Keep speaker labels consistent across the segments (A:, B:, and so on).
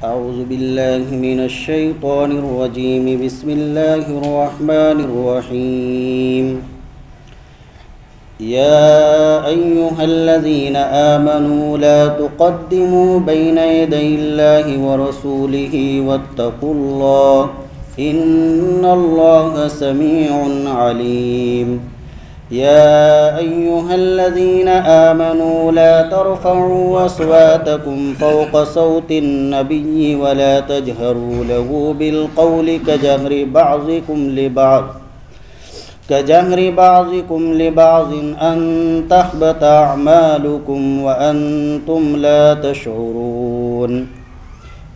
A: أعوذ بالله من الشيطان الرجيم. بسم الله الرحمن الرحيم. يا أيها الذين آمنوا لا تقدموا بين يدي الله ورسوله واتقوا الله إن الله سميع عليم. يا أيها الذين آمنوا لا ترفعوا أصواتكم فوق صوت النبي ولا تجهروا له بالقول كجهر بعضكم لبعض أن تحبط أعمالكم وأنتم لا تشعرون.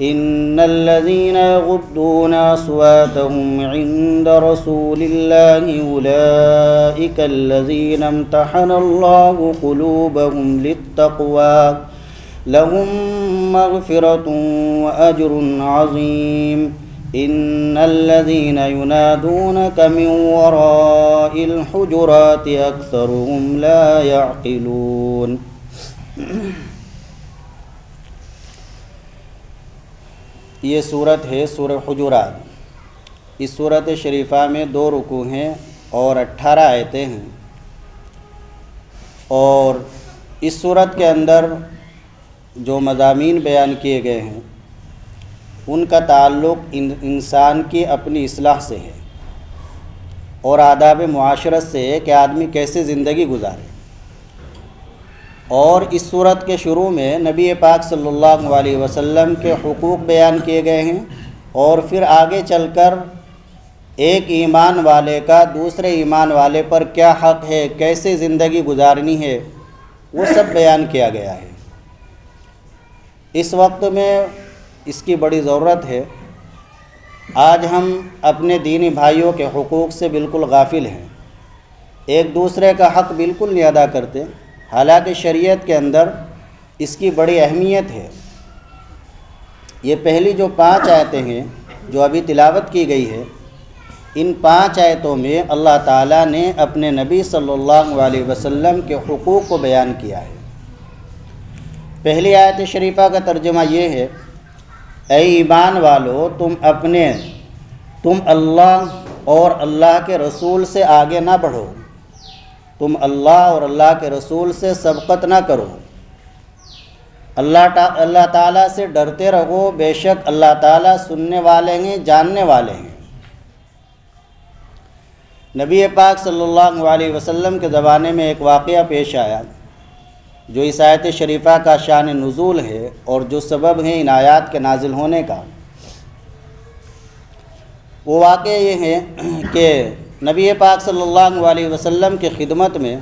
A: إن الذين يغضون أصواتهم عند رسول الله أولئك الذين امتحن الله قلوبهم للتقوى لهم مغفرة وأجر عظيم. إن الذين ينادونك من وراء الحجرات أكثرهم لا يعقلون. یہ صورت ہے سورہ حجرات. اس صورت شریفہ میں 2 رکوع ہیں اور 18 آیتیں ہیں، اور اس صورت کے اندر جو مضامین بیان کیے گئے ہیں ان کا تعلق انسان کی اپنی اصلاح سے ہے اور آداب معاشرت سے ہے کہ آدمی کیسے زندگی گزارے. اور اس صورت کے شروع میں نبی پاک صلی اللہ علیہ وسلم کے حقوق بیان کیے گئے ہیں، اور پھر آگے چل کر ایک ایمان والے کا دوسرے ایمان والے پر کیا حق ہے، کیسے زندگی گزارنی ہے، وہ سب بیان کیا گیا ہے. اس وقت میں اس کی بڑی ضرورت ہے. آج ہم اپنے دینی بھائیوں کے حقوق سے بالکل غافل ہیں، ایک دوسرے کا حق بالکل نہیں ادا کرتے، حالانکہ شریعت کے اندر اس کی بڑی اہمیت ہے. یہ پہلی جو 5 آیتیں ہیں جو ابھی تلاوت کی گئی ہے، ان 5 آیتوں میں اللہ تعالیٰ نے اپنے نبی صلی اللہ علیہ وسلم کے حقوق کو بیان کیا ہے. پہلی آیت شریفہ کا ترجمہ یہ ہے: اے ایمان والو، تم اللہ اور اللہ کے رسول سے آگے نہ بڑھو، تم اللہ اور اللہ کے رسول سے سبقت نہ کرو، اللہ تعالیٰ سے ڈرتے رہو، بے شک اللہ تعالیٰ سننے والے ہیں، جاننے والے ہیں. نبی پاک صلی اللہ علیہ وسلم کے زمانے میں ایک واقعہ پیش آیا جو اس آیت شریفہ کا شان نزول ہے اور جو سبب ہے ان آیات کے نازل ہونے کا. وہ واقعہ یہ ہے کہ نبی پاک صلی اللہ علیہ وسلم کی خدمت میں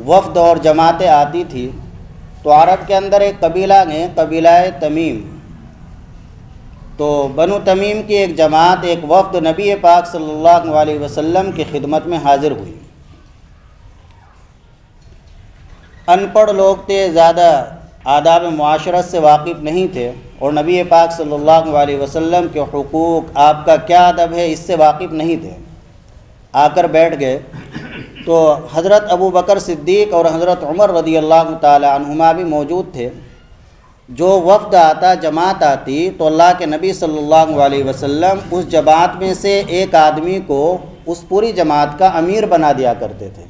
A: وفد اور جماعتیں آتی تھی. تو عرب کے اندر ایک قبیلہ ہے، قبیلہ تمیم. تو بنو تمیم کی ایک جماعت، ایک وفد نبی پاک صلی اللہ علیہ وسلم کی خدمت میں حاضر ہوئی. ان پڑھ لوگ تھے، زیادہ آداب معاشرت سے واقف نہیں تھے، اور نبی پاک صلی اللہ علیہ وسلم کے حقوق، آپ کا کیا ادب ہے، اس سے واقف نہیں تھے. آ کر بیٹھ گئے. تو حضرت ابو بکر صدیق اور حضرت عمر رضی اللہ تعالی عنہما بھی موجود تھے. جو وفد آتا، جماعت آتی، تو اللہ کے نبی صلی اللہ علیہ وسلم اس جماعت میں سے ایک آدمی کو اس پوری جماعت کا امیر بنا دیا کرتے تھے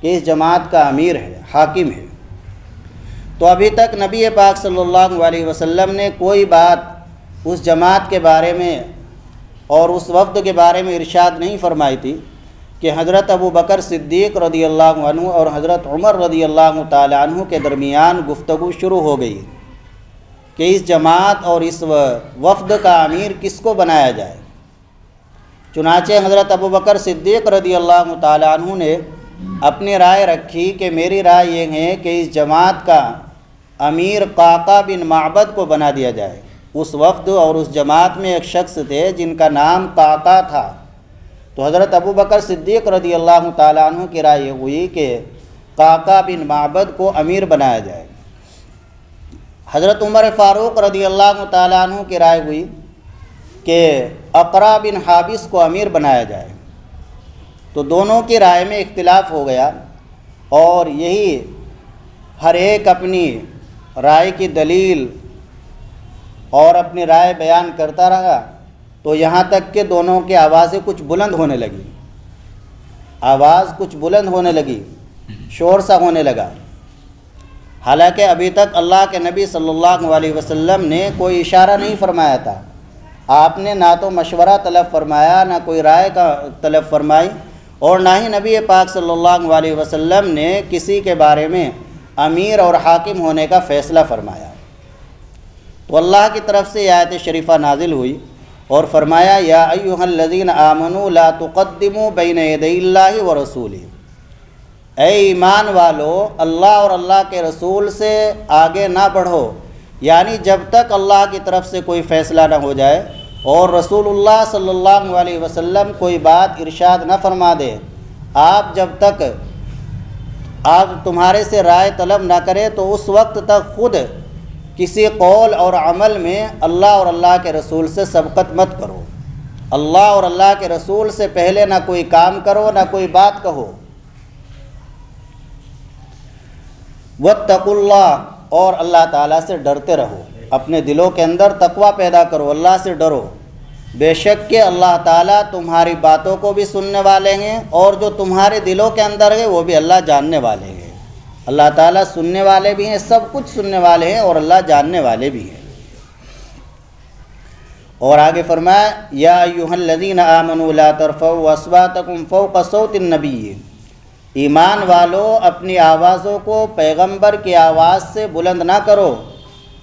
A: کہ اس جماعت کا امیر ہے، حاکم ہے. تو ابھی تک نبی پاک صلی اللہ علیہ وسلم نے کوئی بات اس جماعت کے بارے میں اور اس وفد کے بارے میں ارشاد نہیں فرمائی تھی کہ حضرت ابو بکر صدیق رضی اللہ عنہ اور حضرت عمر رضی اللہ تعالی عنہ کے درمیان گفتگو شروع ہو گئی کہ اس جماعت اور اس وفد کا امیر کس کو بنایا جائے. چنانچہ حضرت ابو بکر صدیق رضی اللہ تعالی عنہ نے اپنی رائے رکھی کہ میری رائے یہ ہے کہ اس جماعت کا امیر قعقاع بن معبد کو بنا دیا جائے. اس وفد اور اس جماعت میں ایک شخص تھے جن کا نام قعقاع تھا. تو حضرت ابو بکر صدیق رضی اللہ تعالیٰ عنہ کی رائے یہ ہوئی کہ قعقاع بن معبد کو امیر بنایا جائے. حضرت عمر فاروق رضی اللہ تعالیٰ عنہ کی رائے ہوئی کہ اقرا بن حابس کو امیر بنایا جائے. تو دونوں کی رائے میں اختلاف ہو گیا، اور یہی ہر ایک اپنی رائے کی دلیل اور اپنی رائے بیان کرتا رہا تو یہاں تک کہ دونوں کی آوازیں کچھ بلند ہونے لگی، آواز کچھ بلند ہونے لگی، شور سا ہونے لگا۔ حالانکہ ابھی تک اللہ کے نبی صلی اللہ علیہ وسلم نے کوئی اشارہ نہیں فرمایا تھا، آپ نے نہ تو مشورہ طلب فرمایا، نہ کوئی رائے کا طلب فرمائی، اور نہ ہی نبی پاک صلی اللہ علیہ وسلم نے کسی کے بارے میں امیر اور حاکم ہونے کا فیصلہ فرمایا۔ تو اللہ کی طرف سے یہ آیت شریفہ نازل ہوئی اور فرمایا یا ایھا الذین آمنوا لا تقدموا بین یدی اللہ ورسولہ، اے ایمان والو اللہ اور اللہ کے رسول سے آگے نہ بڑھو، یعنی جب تک اللہ کی طرف سے کوئی فیصلہ نہ ہو جائے اور رسول اللہ صلی اللہ علیہ وسلم کوئی بات ارشاد نہ فرما دے، آپ جب تک آپ تمہارے سے رائے طلب نہ کرے تو اس وقت تک خود کسی قول اور عمل میں اللہ اور اللہ کے رسول سے سبقت مت کرو، اللہ اور اللہ کے رسول سے پہلے نہ کوئی کام کرو نہ کوئی بات کہو۔ واتقوا اللہ، اور اللہ تعالیٰ سے ڈرتے رہو، اپنے دلوں کے اندر تقوی پیدا کرو، اللہ سے ڈرو، بے شک کہ اللہ تعالیٰ تمہاری باتوں کو بھی سننے والے ہیں اور جو تمہارے دلوں کے اندر ہے وہ بھی اللہ جاننے والے ہیں۔ اللہ تعالیٰ سننے والے بھی ہیں، سب کچھ سننے والے ہیں اور اللہ جاننے والے بھی ہیں۔ اور آگے فرمایا یا ایھا الذین آمنوا لا ترفعوا اصواتکم فوق صوت النبی، ایمان والو اپنی آوازوں کو پیغمبر کی آواز سے بلند نہ کرو،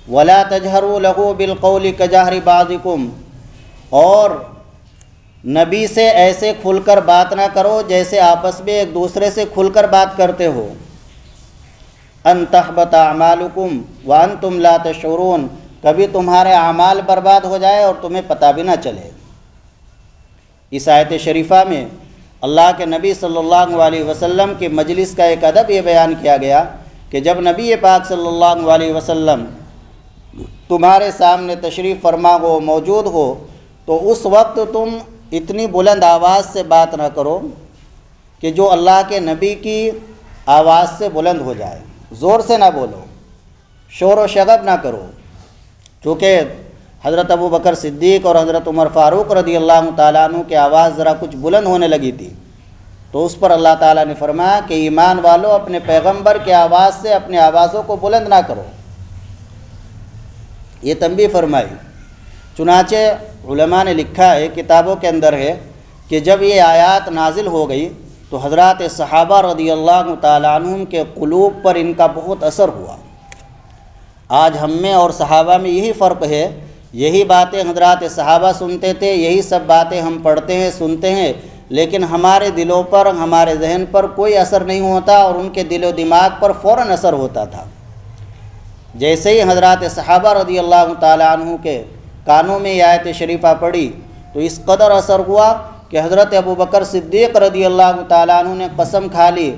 A: ولا تجہروا لہ بالقول کجہر بعضکم، اور نبی سے ایسے کھل کر بات نہ کرو جیسے آپس میں ایک دوسرے سے کھل کر بات کرتے ہو، ان تحبط اعمالکم وانتم لا تشعرون، کبھی تمہارے اعمال برباد ہو جائے اور تمہیں پتہ بھی نہ چلے۔ اس آیت شریفہ میں اللہ کے نبی صلی اللہ علیہ وسلم کی مجلس کا ایک ادب یہ بیان کیا گیا کہ جب نبی پاک صلی اللہ علیہ وسلم تمہارے سامنے تشریف فرما ہو، موجود ہو، تو اس وقت تم اتنی بلند آواز سے بات نہ کرو کہ جو اللہ کے نبی کی آواز سے بلند ہو جائے، زور سے نہ بولو، شور و شغب نہ کرو، چونکہ حضرت ابو بکر صدیق اور حضرت عمر فاروق رضی اللہ تعالیٰ عنہ کی آواز ذرا کچھ بلند ہونے لگی تھی، تو اس پر اللہ تعالیٰ نے فرمایا کہ ایمان والو اپنے پیغمبر کی آواز سے اپنی آوازوں کو بلند نہ کرو، یہ تنبیہ فرمائی۔ چنانچہ علماء نے لکھا ہے، کتابوں کے اندر ہے کہ جب یہ آیات نازل ہو گئی تو حضرات صحابہ رضی اللہ تعالیٰ عنہم کے قلوب پر ان کا بہت اثر ہوا۔ آج ہم میں اور صحابہ میں یہی فرق ہے، یہی باتیں حضرات صحابہ سنتے تھے، یہی سب باتیں ہم پڑھتے ہیں، سنتے ہیں، لیکن ہمارے دلوں پر، ہمارے ذہن پر کوئی اثر نہیں ہوتا اور ان کے دل و دماغ پر فوراً اثر ہوتا تھا۔ جیسے ہی حضرات صحابہ رضی اللہ تعالیٰ عنہ کے کانوں میں یہ آیت شریفہ پڑھی تو اس قدر اثر ہوا کہ حضرت ابو بکر صدیق رضی اللہ تعالیٰ عنہ نے قسم کھا لی،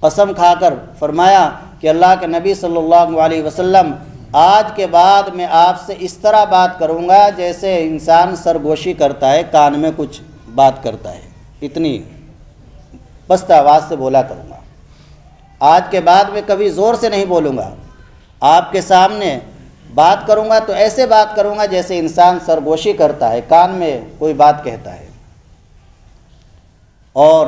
A: قسم کھا کر فرمایا کہ اللہ کے نبی صلی اللہ علیہ وسلم آج کے بعد میں آپ سے اس طرح بات کروں گا جیسے انسان سرگوشی کرتا ہے، کان میں کچھ بات کرتا ہے، اتنی پست آواز سے بولا کروں گا۔ آج کے بعد میں کبھی زور سے نہیں بولوں گا، آپ کے سامنے بات کروں گا تو ایسے بات کروں گا جیسے انسان سرگوشی کرتا ہے، کان میں کوئی بات کہتا ہے۔ اور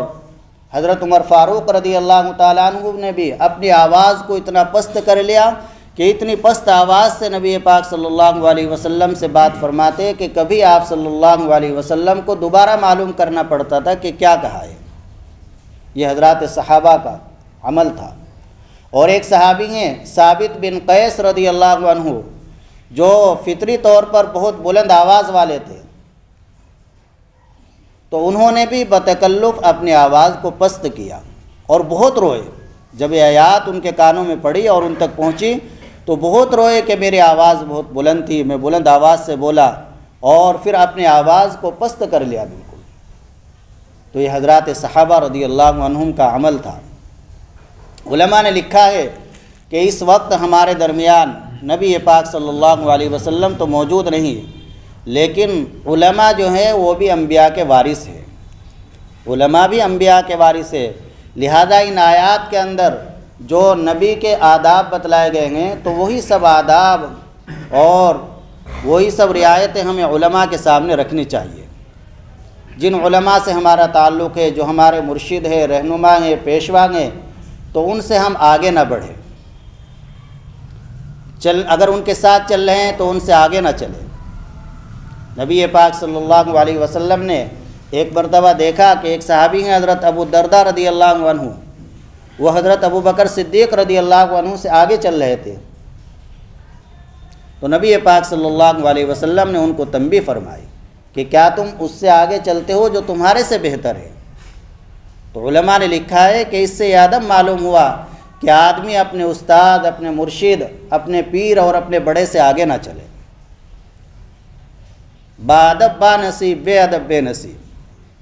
A: حضرت عمر فاروق رضی اللہ تعالیٰ عنہ نے بھی اپنی آواز کو اتنا پست کر لیا کہ اتنی پست آواز سے نبی پاک صلی اللہ علیہ وسلم سے بات فرماتے کہ کبھی آپ صلی اللہ علیہ وسلم کو دوبارہ معلوم کرنا پڑتا تھا کہ کیا کہا ہے۔ یہ حضرات صحابہ کا عمل تھا۔ اور ایک صحابی ہیں ثابت بن قیس رضی اللہ عنہ، جو فطری طور پر بہت بلند آواز والے تھے، تو انہوں نے بھی بتکلف اپنی آواز کو پست کیا اور بہت روئے۔ جب یہ آیات ان کے کانوں میں پڑی اور ان تک پہنچی تو بہت روئے کہ میری آواز بہت بلند تھی، میں بلند آواز سے بولا، اور پھر اپنی آواز کو پست کر لیا بالکل۔ تو یہ حضرات صحابہ رضی اللہ عنہم کا عمل تھا۔ علماء نے لکھا ہے کہ اس وقت ہمارے درمیان نبی پاک صلی اللہ علیہ وسلم تو موجود نہیں، لیکن علماء جو ہیں وہ بھی انبیاء کے وارث ہیں، علماء بھی انبیاء کے وارث ہیں، لہذا ان آیات کے اندر جو نبی کے آداب بتلائے گئے ہیں تو وہی سب آداب اور وہی سب رعایتیں ہمیں علماء کے سامنے رکھنی چاہیے۔ جن علماء سے ہمارا تعلق ہے، جو ہمارے مرشد ہے، رہنما ہیں، پیشوا ہیں، تو ان سے ہم آگے نہ بڑھیں۔ اگر ان کے ساتھ چل رہے ہیں تو ان سے آگے نہ چلیں۔ نبی پاک صلی اللہ علیہ وسلم نے ایک مرتبہ دیکھا کہ ایک صحابی ہیں حضرت ابو الدرداء رضی اللہ عنہ، وہ حضرت ابو بکر صدیق رضی اللہ عنہ سے آگے چل رہے تھے، تو نبی پاک صلی اللہ علیہ وسلم نے ان کو تنبیہ فرمائی کہ کیا تم اس سے آگے چلتے ہو جو تمہارے سے بہتر ہے؟ تو علماء نے لکھا ہے کہ اس سے یہ ادب معلوم ہوا کہ آدمی اپنے استاد، اپنے مرشد، اپنے پیر اور اپنے بڑے سے آگے نہ چلے۔ بادب با نصیب، بے ادب بے نصیب۔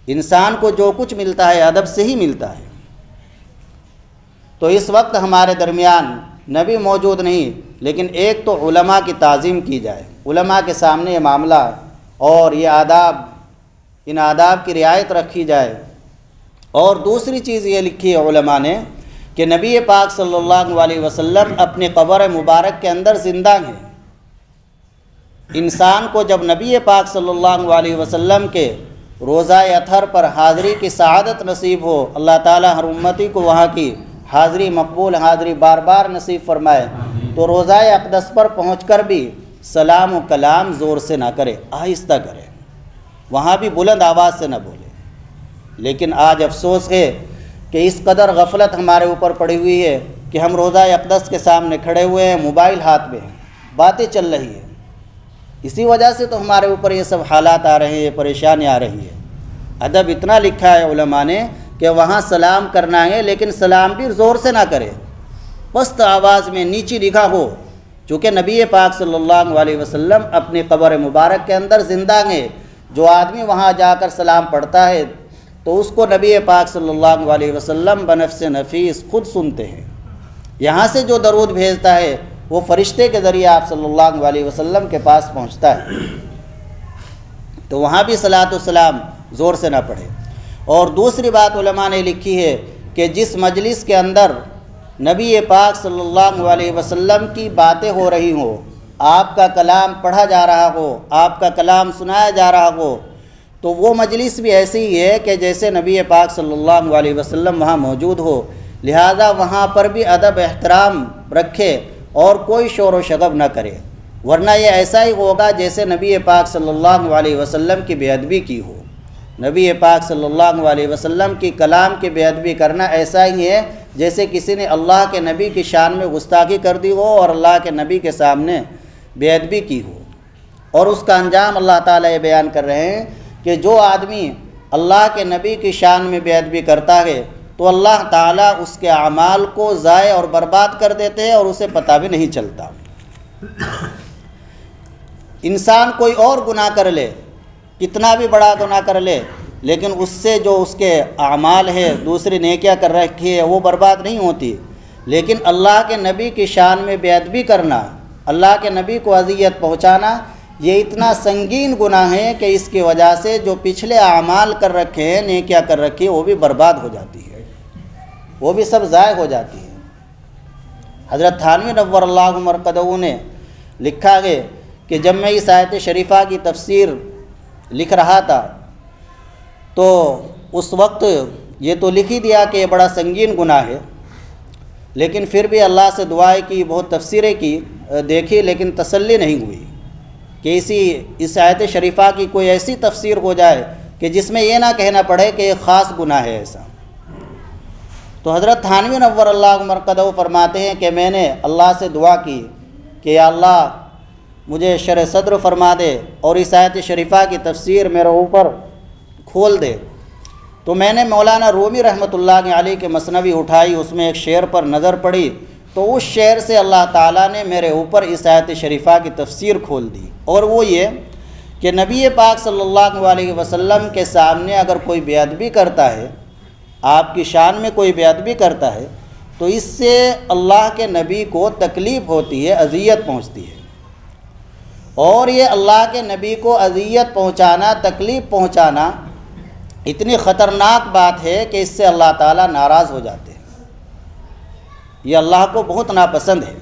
A: انسان کو جو کچھ ملتا ہے ادب سے ہی ملتا ہے۔ تو اس وقت ہمارے درمیان نبی موجود نہیں، لیکن ایک تو علماء کی تعظیم کی جائے، علماء کے سامنے یہ معاملہ اور یہ آداب، ان آداب کی رعایت رکھی جائے۔ اور دوسری چیز یہ لکھی ہے علماء نے کہ نبی پاک صلی اللہ علیہ وسلم اپنے قبر مبارک کے اندر زندہ ہیں۔ انسان کو جب نبی پاک صلی اللہ علیہ وسلم کے روزہ اطہر پر حاضری کی سعادت نصیب ہو، اللہ تعالی ہر امتی کو وہاں کی حاضری مقبول، حاضری بار بار نصیب فرمائے، تو روزہ اقدس پر پہنچ کر بھی سلام و کلام زور سے نہ کرے، آہستہ کرے، وہاں بھی بلند آواز سے نہ بولے۔ لیکن آج افسوس ہے کہ اس قدر غفلت ہمارے اوپر پڑی ہوئی ہے کہ ہم روزہ اقدس کے سامنے کھڑے ہوئے ہیں، موبائل ہاتھ میں ہیں، باتیں چل رہی ہیں۔ اسی وجہ سے تو ہمارے اوپر یہ سب حالات آ رہے ہیں، پریشانیاں آ رہی ہیں۔ ادب اتنا لکھا ہے علماء نے کہ وہاں سلام کرنا ہے، لیکن سلام بھی زور سے نہ کرے، پست آواز میں نیچی نگاہ ہو، چونکہ نبی پاک صلی اللہ علیہ وسلم اپنی قبر مبارک کے اندر زندہ ہیں۔ جو آدمی وہاں جا کر سلام پڑھتا ہے تو اس کو نبی پاک صلی اللہ علیہ وسلم بنفس نفیس خود سنتے ہیں۔ یہاں سے جو درود بھیجتا ہے وہ فرشتے کے ذریعے آپ صلی اللہ علیہ وسلم کے پاس پہنچتا ہے، تو وہاں بھی صلاۃ و سلام زور سے نہ پڑھے۔ اور دوسری بات علماء نے لکھی ہے کہ جس مجلس کے اندر نبی پاک صلی اللہ علیہ وسلم کی باتیں ہو رہی ہوں، آپ کا کلام پڑھا جا رہا ہو، آپ کا کلام سنایا جا رہا ہو، تو وہ مجلس بھی ایسی ہی ہے کہ جیسے نبی پاک صلی اللہ علیہ وسلم وہاں موجود ہو، لہذا وہاں پر بھی ادب احترام رکھے اور کوئی شور و شغب نہ کرے، ورنہ یہ ایسا ہی ہوگا جیسے نبی پاک صلی اللہ علیہ وسلم کی بے ادبی کی ہو۔ نبی پاک صلی اللہ علیہ وسلم کی کلام کی بے ادبی کرنا ایسا ہی ہے جیسے کسی نے اللہ کے نبی کی شان میں گستاخی کر دی ہو اور اللہ کے نبی کے سامنے بے ادبی کی ہو۔ اور اس کا انجام اللہ تعالیٰ یہ بیان کر رہے ہیں کہ جو آدمی اللہ کے نبی کی شان میں بے ادبی کرتا ہے تو اللہ تعالیٰ اس کے اعمال کو ضائع اور برباد کر دیتے ہیں اور اسے پتہ بھی نہیں چلتا۔ انسان کوئی اور گناہ کر لے، کتنا بھی بڑا گناہ کر لے، لیکن اس سے جو اس کے اعمال ہے، دوسری نیکیاں کر رکھی ہے، وہ برباد نہیں ہوتی۔ لیکن اللہ کے نبی کی شان میں بے ادبی کرنا، اللہ کے نبی کو اذیت پہنچانا، یہ اتنا سنگین گناہ ہے کہ اس کی وجہ سے جو پچھلے اعمال کر رکھے ہیں، نیکیاں کر رکھی ہیں، وہ بھی برباد ہو جاتی ہے، وہ بھی سب ضائع ہو جاتی ہے۔ حضرت تھانوی نور اللہ مرقدہ نے لکھا ہے کہ جب میں اس آیت شریفہ کی تفسیر لکھ رہا تھا تو اس وقت یہ تو لکھ ہی دیا کہ یہ بڑا سنگین گناہ ہے، لیکن پھر بھی اللہ سے دعائیں کی، بہت تفسیریں کی، دیکھی، لیکن تسلی نہیں ہوئی کہ اس آیت شریفہ کی کوئی ایسی تفسیر ہو جائے کہ جس میں یہ نہ کہنا پڑے کہ یہ خاص گناہ ہے ایسا۔ تو حضرت تھانوی نور اللہ مرقدہ فرماتے ہیں کہ میں نے اللہ سے دعا کی کہ یا اللہ مجھے شرح صدر فرما دے اور اس آیت شریفہ کی تفسیر میرے اوپر کھول دے۔ تو میں نے مولانا رومی رحمۃ اللہ علیہ کے مثنوی اٹھائی، اس میں ایک شعر پر نظر پڑی، تو اس شعر سے اللہ تعالیٰ نے میرے اوپر اس آیت شریفہ کی تفسیر کھول دی، اور وہ یہ کہ نبی پاک صلی اللہ علیہ وسلم کے سامنے اگر کوئی بے ادبی کرتا ہے، آپ کی شان میں کوئی بے ادبی کرتا ہے، تو اس سے اللہ کے نبی کو تکلیف ہوتی ہے، اذیت پہنچتی ہے۔ اور یہ اللہ کے نبی کو اذیت پہنچانا، تکلیف پہنچانا اتنی خطرناک بات ہے کہ اس سے اللہ تعالیٰ ناراض ہو جاتے ہیں، یہ اللہ کو بہت ناپسند ہے۔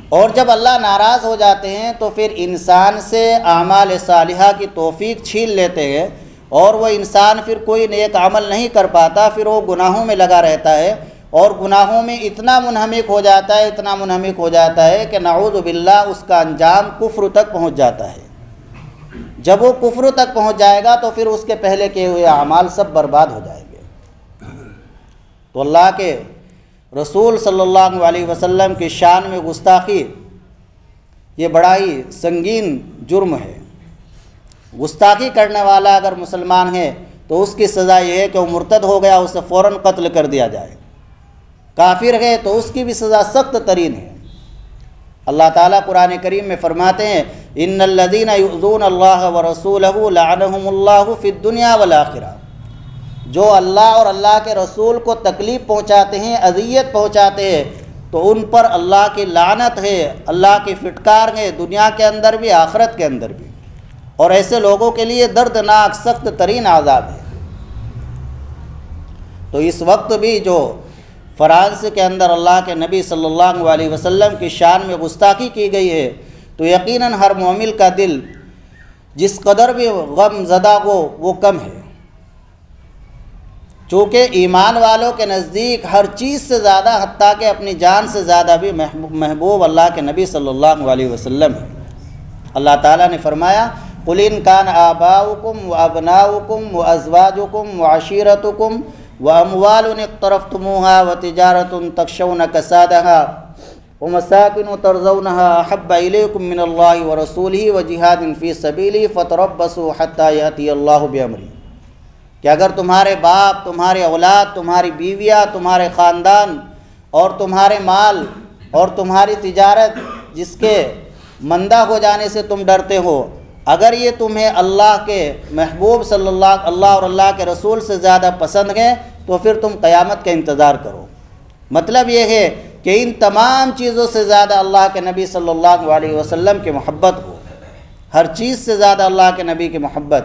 A: اور جب اللہ ناراض ہو جاتے ہیں تو پھر انسان سے اعمال صالحہ کی توفیق چھین لیتے ہیں، اور وہ انسان پھر کوئی نیک عمل نہیں کر پاتا، پھر وہ گناہوں میں لگا رہتا ہے، اور گناہوں میں اتنا منہمک ہو جاتا ہے، اتنا منہمک ہو جاتا ہے کہ نعوذ باللہ اس کا انجام کفر تک پہنچ جاتا ہے۔ جب وہ کفر تک پہنچ جائے گا تو پھر اس کے پہلے کیے ہوئے اعمال سب برباد ہو جائیں گے۔ تو اللہ کے رسول صلی اللہ علیہ وسلم کی شان میں گستاخی یہ بڑا ہی سنگین جرم ہے۔ گستاخی کرنے والا اگر مسلمان ہے تو اس کی سزا یہ ہے کہ وہ مرتد ہو گیا، اسے فوراً قتل کر دیا جائے۔ کافر ہے تو اس کی بھی سزا سخت ترین ہے۔ اللہ تعالیٰ قرآن کریم میں فرماتے ہیں ان الذین یؤذون اللہ ورسولہ لعنہم اللہ فی الدنیا والآخرہ، جو اللہ اور اللہ کے رسول کو تکلیف پہنچاتے ہیں، اذیت پہنچاتے ہیں، تو ان پر اللہ کی لعنت ہے، اللہ کی فٹکار ہے، دنیا کے اندر بھی آخرت کے اندر بھی، اور ایسے لوگوں کے لیے دردناک سخت ترین عذاب ہے۔ تو اس وقت بھی جو فرانس کے اندر اللہ کے نبی صلی اللہ علیہ وسلم کی شان میں گستاخی کی گئی ہے، تو یقیناً ہر مومن کا دل جس قدر بھی غم زدہ ہو وہ کم ہے، چونکہ ایمان والوں کے نزدیک ہر چیز سے زیادہ، حتیٰ کہ اپنی جان سے زیادہ بھی محبوب اللہ کے نبی صلی اللہ علیہ وسلم ہے۔ اللہ تعالیٰ نے فرمایا قُلْ إِنْ كَانَ آبَاؤُكُمْ وَأَبْنَاؤُكُمْ وَأَزْوَاجُكُمْ وَعَشِيرَتُكُمْ وَأَمْوَالٌ اقْتَرَفْتُمُوهَا وَتِجَارَةٌ تَخْشَوْنَ كَسَادَهَا وَمَسَاكِنُ تَرْضَوْنَهَا أَحَبَّ إِلَيْكُم مِّنَ اللَّهِ وَرَسُولِهِ وَجِهَادٍ فِي سَبِيلِهِ فَتَرَبَّصُوا حَتَّىٰ يَأْتِيَ اللَّهُ بِأَمْرِهِ، کہ اگر تمہارے باپ، تمہارے اولاد، تمہاری بیویاں، تمہارے خاندان اور تمہارے مال اور تمہاری تجارت جس کے مندہ ہو جانے سے تم ڈرتے ہو، اگر یہ تمہیں اللہ کے محبوب صلی اللہ اور اللہ کے رسول سے زیادہ پسند ہے تو پھر تم قیامت کا انتظار کرو۔ مطلب یہ ہے کہ ان تمام چیزوں سے زیادہ اللہ کے نبی صلی اللہ علیہ وسلم کی محبت ہو، ہر چیز سے زیادہ اللہ کے نبی کی محبت۔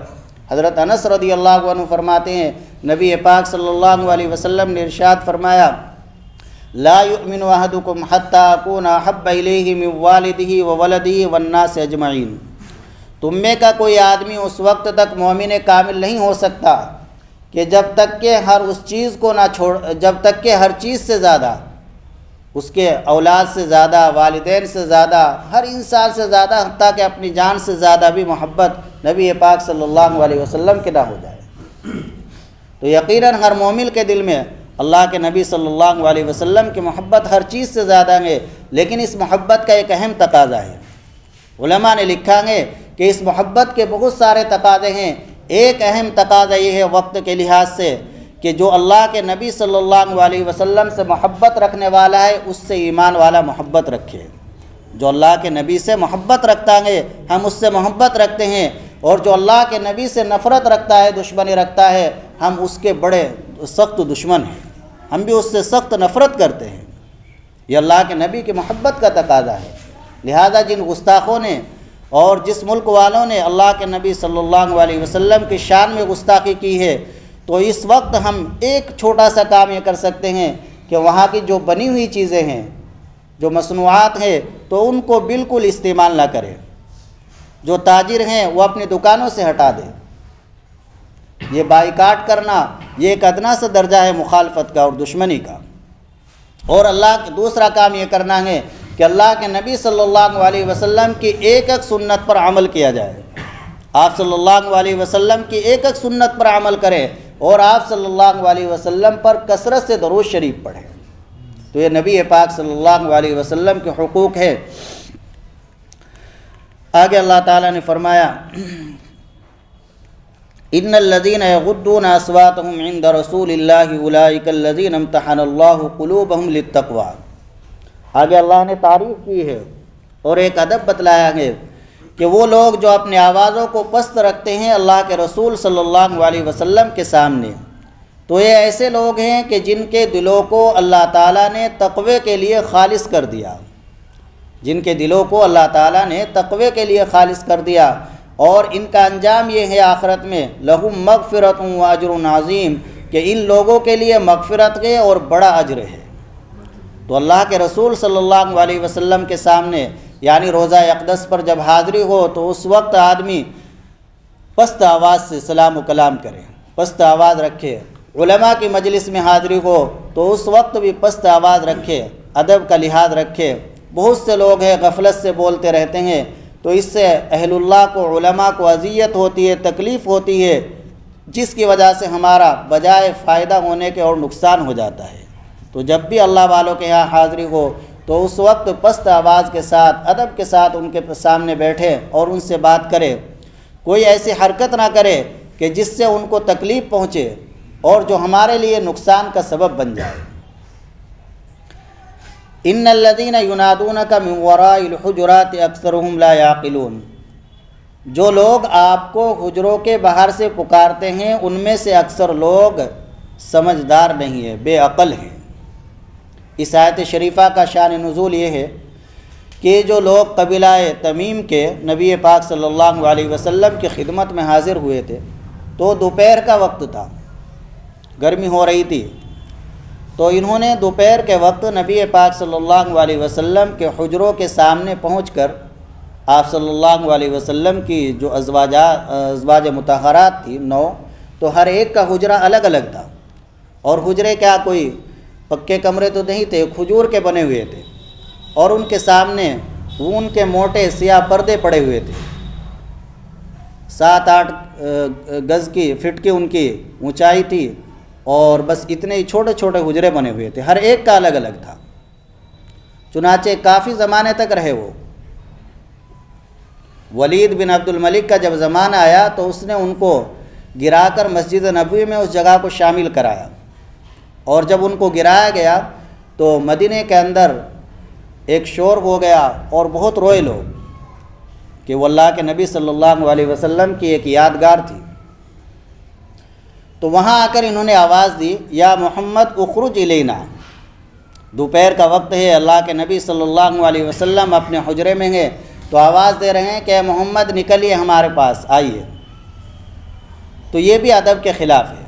A: حضرت انس رضی اللہ عنہ فرماتے ہیں نبی پاک صلی اللہ علیہ وسلم نے ارشاد فرمایا لا یؤمن احدکم حتی اکون احب الیہ من والدہ وولدہ والناس اجمعین، تم میں کا کوئی آدمی اس وقت تک مومن کامل نہیں ہو سکتا کہ جب تک کہ ہر چیز سے زیادہ، اس کے اولاد سے زیادہ، والدین سے زیادہ، ہر انسان سے زیادہ، حتیٰ کہ اپنی جان سے زیادہ بھی محبت نبی پاک صلی اللہ علیہ وسلم کے نہ ہو جائے۔ تو یقیناً ہر مومن کے دل میں اللہ کے نبی صلی اللہ علیہ وسلم کی محبت ہر چیز سے زیادہ ہے، لیکن اس محبت کا ایک اہم تقاضا ہے۔ علماء نے لکھا ہے کہ اس محبت کے بہت سارے تقاضے ہیں، ایک اہم تقاضا یہ ہے وقت کے لحاظ سے کہ جو اللہ کے نبی صلی اللہ علیہ وسلم سے محبت رکھنے والا ہے اس سے ایمان والا محبت رکھے۔ جو اللہ کے نبی سے محبت رکھتا ہے ہم اس سے محبت رکھتے ہیں، اور جو اللہ کے نبی سے نفرت رکھتا ہے، دشمنی رکھتا ہے، ہم اس کے بڑے سخت دشمن ہیں، ہم بھی اس سے سخت نفرت کرتے ہیں۔ یہ اللہ کے نبی کی محبت کا تقاضا ہے۔ لہذا جن گستاخوں نے اور جس ملک والوں نے اللہ کے نبی صلی اللہ علیہ وسلم کی شان میں گستاخی کی ہے، تو اس وقت ہم ایک چھوٹا سا کام یہ کر سکتے ہیں کہ وہاں کی جو بنی ہوئی چیزیں ہیں، جو مصنوعات ہیں، تو ان کو بالکل استعمال نہ کریں۔ جو تاجر ہیں وہ اپنی دکانوں سے ہٹا دیں۔ یہ بائیکاٹ کرنا یہ ایک ادنا سا درجہ ہے مخالفت کا اور دشمنی کا۔ اور دوسرا کام یہ کرنا ہے کہ اللہ کے نبی صلی اللہ علیہ وسلم کی ایک ایک سنت پر عمل کیا جائے۔ آپ صلی اللہ علیہ وسلم کی ایک ایک سنت پر عمل کریں، اور آپ صلی اللہ علیہ وسلم پر کثرت سے درود شریف پڑھیں۔ تو یہ نبی پاک صلی اللہ علیہ وسلم کے حقوق ہے۔ آگے اللہ تعالیٰ نے فرمایا ان الذين يغضون اصواتهم عند رسول الله اولئك الذين امتحن الله قلوبهم للتقوى۔ آگے اللہ نے تعریف کی ہے اور ایک ادب بتلایا ہے کہ وہ لوگ جو اپنے آوازوں کو پست رکھتے ہیں اللہ کے رسول صلی اللہ علیہ وسلم کے سامنے، تو یہ ایسے لوگ ہیں کہ جن کے دلوں کو اللہ تعالیٰ نے تقوی کے لیے خالص کر دیا، جن کے دلوں کو اللہ تعالیٰ نے تقوی کے لیے خالص کر دیا، اور ان کا انجام یہ ہے آخرت میں لہم مغفرۃ و اجر عظیم، کہ ان لوگوں کے لیے مغفرت ہے اور بڑا اجر ہے۔ تو اللہ کے رسول صلی اللہ علیہ وسلم کے سامنے یعنی روضہ اقدس پر جب حاضری ہو تو اس وقت آدمی پست آواز سے سلام و کلام کرے، پست آواز رکھے۔ علماء کی مجلس میں حاضری ہو تو اس وقت بھی پست آواز رکھے، ادب کا لحاظ رکھے۔ بہت سے لوگ ہیں غفلت سے بولتے رہتے ہیں، تو اس سے اہل اللہ کو، علماء کو اذیت ہوتی ہے، تکلیف ہوتی ہے، جس کی وجہ سے ہمارا بجائے فائدہ ہونے کے اور نقصان ہو جاتا ہے۔ تو جب بھی اللہ والوں کے یہاں حاضری ہو تو اس وقت پست آواز کے ساتھ، ادب کے ساتھ ان کے سامنے بیٹھے اور ان سے بات کرے۔ کوئی ایسی حرکت نہ کرے کہ جس سے ان کو تکلیف پہنچے اور جو ہمارے لیے نقصان کا سبب بن جائے۔ ان الذین ینادونک من وراء الحجرات اکثرهم لا یعقلون، جو لوگ آپ کو حجروں کے باہر سے پکارتے ہیں ان میں سے اکثر لوگ سمجھدار نہیں ہیں، بے عقل ہیں۔ اس آیت شریفہ کا شان نزول یہ ہے کہ جو لوگ قبیلہ تمیم کے نبی پاک صلی اللہ علیہ وسلم کی خدمت میں حاضر ہوئے تھے، تو دوپہر کا وقت تھا، گرمی ہو رہی تھی، تو انہوں نے دوپہر کے وقت نبی پاک صلی اللہ علیہ وسلم کے حجروں کے سامنے پہنچ کر آپ صلی اللہ علیہ وسلم کی جو ازواج مطہرات تھی 9، تو ہر ایک کا حجرہ الگ الگ تھا، اور حجرے کیا کوئی پکے کمرے تو نہیں تھے، کھجور کے بنے ہوئے تھے، اور ان کے سامنے اون کے موٹے سیاہ پردے پڑے ہوئے تھے، 7-8 گز کی فٹ کی ان کی اونچائی تھی، اور بس اتنے ہی چھوٹے چھوٹے حجرے بنے ہوئے تھے، ہر ایک کا الگ الگ تھا۔ چنانچہ کافی زمانے تک رہے وہ۔ ولید بن عبد الملک کا جب زمانہ آیا تو اس نے ان کو گرا کر مسجد نبوی میں اس جگہ کو شامل کرایا، اور جب ان کو گرایا گیا تو مدینے کے اندر ایک شور ہو گیا اور بہت روئے لوگ کہ وہ اللہ کے نبی صلی اللہ علیہ وسلم کی ایک یادگار تھی۔ تو وہاں آ کر انہوں نے آواز دی، یا محمد اخرج الینا، دوپہر کا وقت ہے، اللہ کے نبی صلی اللہ علیہ وسلم اپنے حجرے میں ہیں، تو آواز دے رہے ہیں کہ اے محمد نکلیے ہمارے پاس آئیے۔ تو یہ بھی ادب کے خلاف ہے۔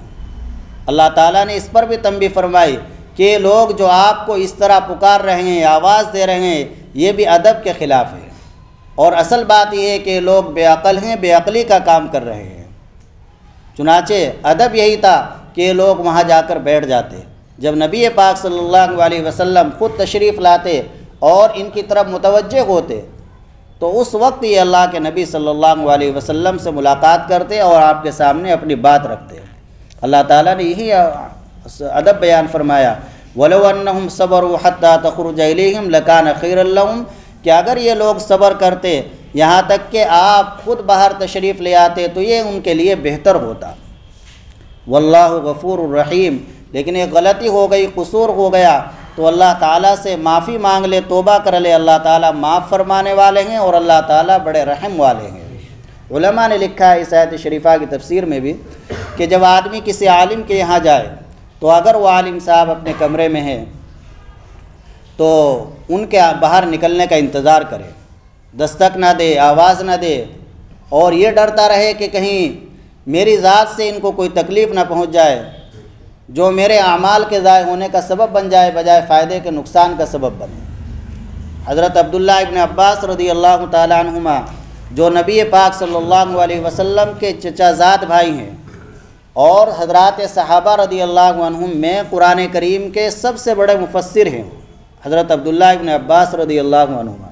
A: اللہ تعالیٰ نے اس پر بھی تنبیہ فرمائی کہ لوگ جو آپ کو اس طرح پکار رہے ہیں، آواز دے رہے ہیں، یہ بھی ادب کے خلاف ہے، اور اصل بات یہ ہے کہ لوگ بے عقل ہیں، بے عقلی کا کام کر رہے ہیں۔ چنانچہ ادب یہی تھا کہ لوگ وہاں جا کر بیٹھ جاتے، جب نبی پاک صلی اللہ علیہ وسلم خود تشریف لاتے اور ان کی طرف متوجہ ہوتے تو اس وقت یہ اللہ کے نبی صلی اللہ علیہ وسلم سے ملاقات کرتے اور آپ کے سامنے اپنی بات رکھتے۔ اللہ تعالیٰ نے یہی ادب بیان فرمایا، وَلَوْ أَنَّهُمْ صَبَرُوا حَتَّى تَخْرُجَ إِلَيْهِمْ لَكَانَ خَيْرًا لَهُمْ، کہ اگر یہ لوگ صبر کرتے یہاں تک کہ آپ خود باہر تشریف لے آتے تو یہ ان کے لیے بہتر ہوتا۔ واللہ غفور الرحیم، لیکن ایک غلطی ہو گئی، قصور ہو گیا، تو اللہ تعالیٰ سے معافی مانگ لے، توبہ کر لے، اللہ تعالیٰ معاف فرمانے والے ہیں اور اللہ تعالیٰ بڑے رحم والے ہیں۔ علماء نے لکھا ہے اس آیت شریفہ کی تفسیر میں بھی کہ جب آدمی کسی عالم کے یہاں جائے تو اگر وہ عالم صاحب اپنے کمرے میں ہیں تو ان کے باہر نکلنے کا انتظار کرے، دستک نہ دے، آواز نہ دے، اور یہ ڈرتا رہے کہ کہیں میری ذات سے ان کو کوئی تکلیف نہ پہنچ جائے جو میرے اعمال کے ضائع ہونے کا سبب بن جائے، بجائے فائدے کے نقصان کا سبب بنے۔ حضرت عبداللہ ابن عباس رضی اللہ تعالی عنہما جو نبی پاک صلی اللہ علیہ وسلم کے چچا زاد بھائی ہیں اور حضرات صحابہ رضی اللہ عنہم میں قرآن کریم کے سب سے بڑے مفسر ہیں، حضرت عبداللہ ابن عباس رضی اللہ عنہما،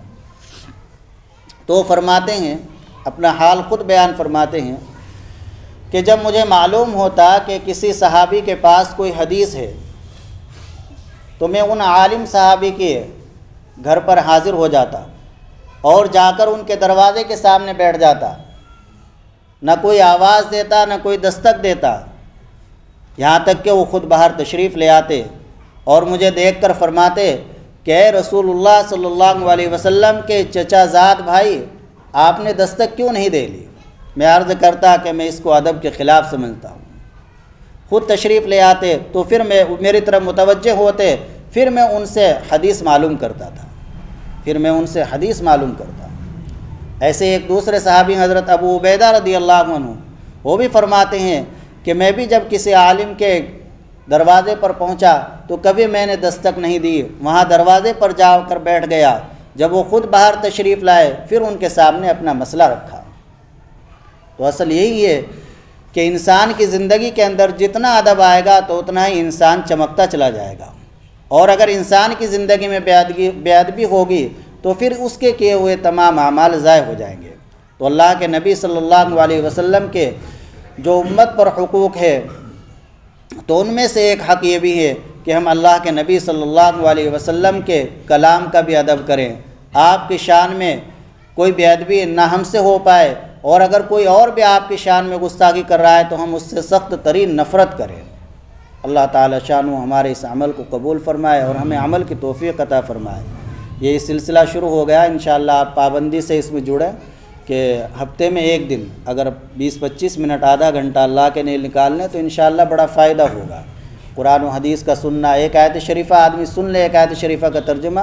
A: تو فرماتے ہیں، اپنا حال خود بیان فرماتے ہیں کہ جب مجھے معلوم ہوتا کہ کسی صحابی کے پاس کوئی حدیث ہے تو میں ان عالم صحابی کے گھر پر حاضر ہو جاتا اور جا کر ان کے دروازے کے سامنے بیٹھ جاتا، نہ کوئی آواز دیتا نہ کوئی دستک دیتا، یہاں تک کہ وہ خود باہر تشریف لے آتے اور مجھے دیکھ کر فرماتے کہ اے رسول اللہ صلی اللہ علیہ وسلم کے چچا زاد بھائی، آپ نے دستک کیوں نہیں دے لی؟ میں عرض کرتا کہ میں اس کو ادب کے خلاف سمجھتا ہوں۔ خود تشریف لے آتے تو پھر میری طرف متوجہ ہوتے، پھر میں ان سے حدیث معلوم کرتا تھا، ایسے ایک دوسرے صحابی حضرت ابو عبیدہ رضی اللہ عنہ، وہ بھی فرماتے ہیں کہ میں بھی جب کسی عالم کے دروازے پر پہنچا تو کبھی میں نے دستک نہیں دی، وہاں دروازے پر جا کر بیٹھ گیا، جب وہ خود باہر تشریف لائے پھر ان کے سامنے اپنا مسئلہ رکھا۔ تو اصل یہی ہے کہ انسان کی زندگی کے اندر جتنا ادب آئے گا تو اتنا ہی انسان چمکتا چلا جائے گا، اور اگر انسان کی زندگی میں بے ادبی ہوگی تو پھر اس کے کیے ہوئے تمام اعمال ضائع ہو جائیں گے۔ تو اللہ کے نبی صلی اللہ علیہ وسلم کے جو امت پر حقوق ہے تو ان میں سے ایک حق یہ بھی ہے کہ ہم اللہ کے نبی صلی اللہ علیہ وسلم کے کلام کا بھی ادب کریں۔ آپ کی شان میں کوئی بے ادبی نہ ہم سے ہو پائے، اور اگر کوئی اور بھی آپ کی شان میں گستاخی کر رہا ہے تو ہم اس سے سخت ترین نفرت کریں۔ اللہ تعالی شانو ہمارے اس عمل کو قبول فرمائے اور ہمیں عمل کی توفیق عطا فرمائے۔ یہ سلسلہ شروع ہو گیا، انشاءاللہ آپ پابندی سے اس میں جڑیں کہ ہفتے میں ایک دن اگر 20-25 منٹ آدھا گھنٹہ اللہ کے لیے نکال لیں تو انشاءاللہ بڑا فائدہ ہوگا۔ قرآن و حدیث کا سننا، ایک آیت شریفہ آدمی سن لے، ایک آیت شریفہ کا ترجمہ،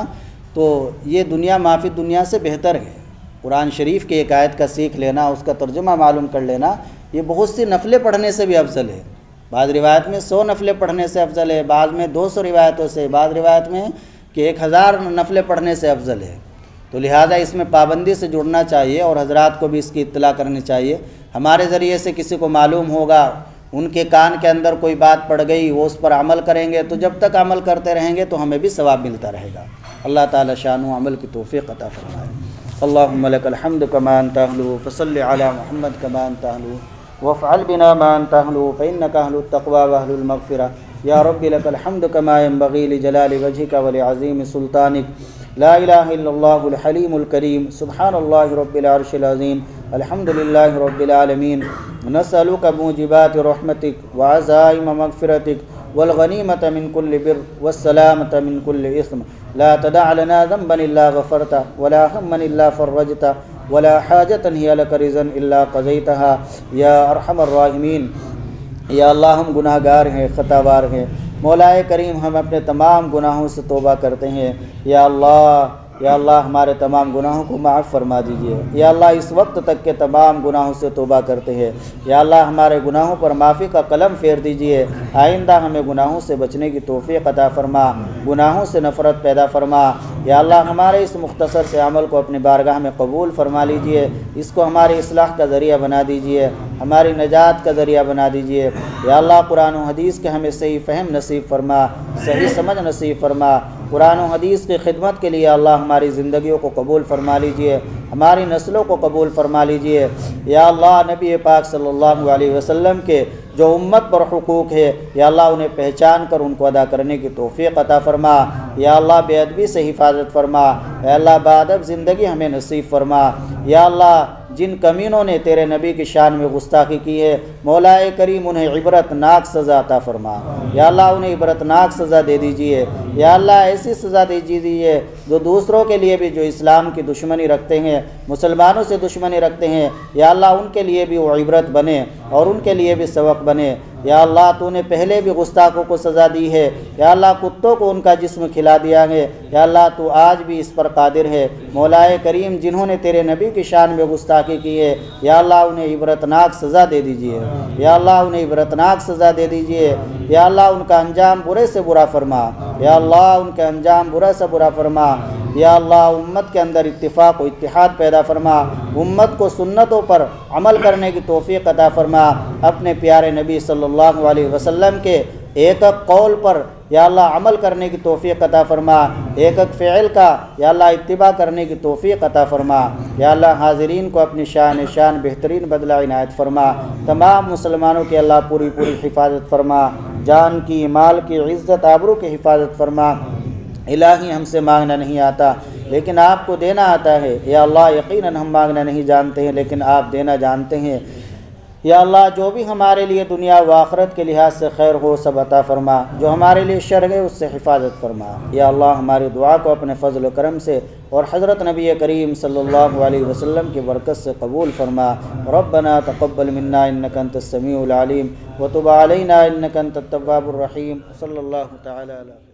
A: تو یہ دنیا معافی دنیا سے بہتر ہے۔ قرآن شریف کی ایک آیت کا سیکھ لینا، اس کا ترجمہ معلوم کر لینا، یہ بہت سی نفلیں پڑھنے سے بھی افضل ہے۔ بعض روایت میں 100 نفلیں پڑھنے سے افضل ہے، بعض میں 200 روایتوں سے، بعض روایت میں کہ 1000 نفلیں پڑھنے سے افضل ہے۔ تو لہٰذا اس میں پابندی سے جڑنا چاہیے اور حضرات کو بھی اس کی اطلاع کرنی چاہیے۔ ہمارے ذریعے سے کسی کو معلوم ہوگا، ان کے کان کے اندر کوئی بات پڑ گئی، وہ اس پر عمل کریں گے، تو جب تک عمل کرتے رہیں گے تو ہمیں بھی ثواب ملتا رہے گا۔ اللہ تعالی شان و عمل کی توفیق عطا فرمائے۔ اللہم لک الحمد کما انت اہلہ فصل علی محمد کما انت اہلہ وافعل بنا ما انت اہلہ فانک اہل التقوی واہل المغفرہ۔ یا رب لک الحمد کما ينبغی لجلال وجہک ولعظیم سلطانک۔ لا الہ الا اللہ الحلیم الکریم، سبحان اللہ رب العرش العظیم، الحمد للہ رب العالمین۔ نسألک موجبات رحمتک وعزائم مغفرتک والغنیمۃ من کل بر والسلامۃ من کل اثم۔ لا تدع لنا ذنبا الا غفرته ولا هما الا فرجته ولا حاجة هي لك رضا الا قضيتها یا ارحم الراحمین۔ یا اللہ ہم گناہ گار ہیں، خطا وار ہیں، مولا کریم ہم اپنے تمام گناہوں سے توبہ کرتے ہیں۔ یا اللہ ہمارے تمام گناہوں کو معاف فرما دیجیے۔ یا اللہ اس وقت تک کے تمام گناہوں سے توبہ کرتے ہیں۔ یا اللہ ہمارے گناہوں پر معافی کا قلم پھیر دیجیے۔ آئندہ ہمیں گناہوں سے بچنے کی توفیق عطا فرما، گناہوں سے نفرت پیدا فرما۔ یا اللہ ہمارے اس مختصر سے عمل کو اپنی بارگاہ میں قبول فرما لیجیے، اس کو ہماری اصلاح کا ذریعہ بنا دیجیے، ہماری نجات کا ذریعہ بنا دیجیے۔ یا اللہ قرآن و حدیث کے ہمیں صحیح فہم نصیب فرما، صحیح سمجھ نصیب فرما۔ قرآن و حدیث کی خدمت کے لیے اللہ ہماری زندگیوں کو قبول فرما لیجیے، ہماری نسلوں کو قبول فرما لیجیے۔ یا اللہ نبی پاک صلی اللہ علیہ وسلم کے جو امت پر حقوق ہے، یا اللہ انہیں پہچان کر ان کو ادا کرنے کی توفیق عطا فرما۔ یا اللہ بے ادبی سے حفاظت فرما، یا اللہ بادب زندگی ہمیں نصیب فرما۔ یا اللہ جن کمینوں نے تیرے نبی کی شان میں گستاخی کی ہے، مولا کریم انہیں عبرت ناک سزا عطا فرما۔ یا اللہ انہیں عبرت ناک سزا دے دیجیے۔ یا اللہ ایسی سزا دے دیجیے جو دوسروں کے لیے بھی جو اسلام کی دشمنی رکھتے ہیں، مسلمانوں سے دشمنی رکھتے ہیں، یا اللہ ان کے لیے بھی وہ عبرت بنے اور ان کے لیے بھی سبق بنے۔ یا اللہ تو نے پہلے بھی گستاخوں کو سزا دی ہے، یا اللہ کتوں کو ان کا جسم کھلا دیا ہے، یا اللہ تو آج بھی اس پر قادر ہے۔ مولا کریم جنہوں نے تیرے نبی کی شان میں گستاخی کی ہے، یا اللہ انہیں عبرتناک سزا دے دیجیے۔ یا اللہ انہیں عبرتناک سزا دے دیجیے۔ یا اللہ ان کا انجام برے سے برا فرما۔ یا اللہ ان کا انجام برا سے برا فرما۔ یا اللہ امت کے اندر اتفاق و اتحاد پیدا فرما، امت کو سنتوں پر عمل کرنے کی توفیق عطا فرما، اپنے پیارے نبی صلی اللہ علیہ وسلم کے ایک ایک قول پر یا اللہ عمل کرنے کی توفیق عطا فرما، ایک ایک فعل کا یا اللہ اتباع کرنے کی توفیق عطا فرما۔ یا اللہ حاضرین کو اپنی شان بہترین بدلہ عنایت فرما، تمام مسلمانوں کی اللہ پوری حفاظت فرما، جان کی، مال کی، عزت آبرو کی حفاظت فرما۔ الہی ہم سے مانگنا نہیں آتا لیکن آپ کو دینا آتا ہے۔ یا اللہ یقیناً ہم مانگنا نہیں جانتے ہیں لیکن آپ دینا جانتے ہیں۔ یا اللہ جو بھی ہمارے لیے دنیا و آخرت کے لحاظ سے خیر ہو سب عطا فرما، جو ہمارے لیے شر ہے اس سے حفاظت فرما۔ یا اللہ ہماری دعا کو اپنے فضل و کرم سے اور حضرت نبی کریم صلی اللہ علیہ وسلم کی برکت سے قبول فرما۔ ربنا تقبل منا انک انت السمیع العلیم وتب علینا انک انت التواب الرحیم۔ صلی اللہ تعالی علیہ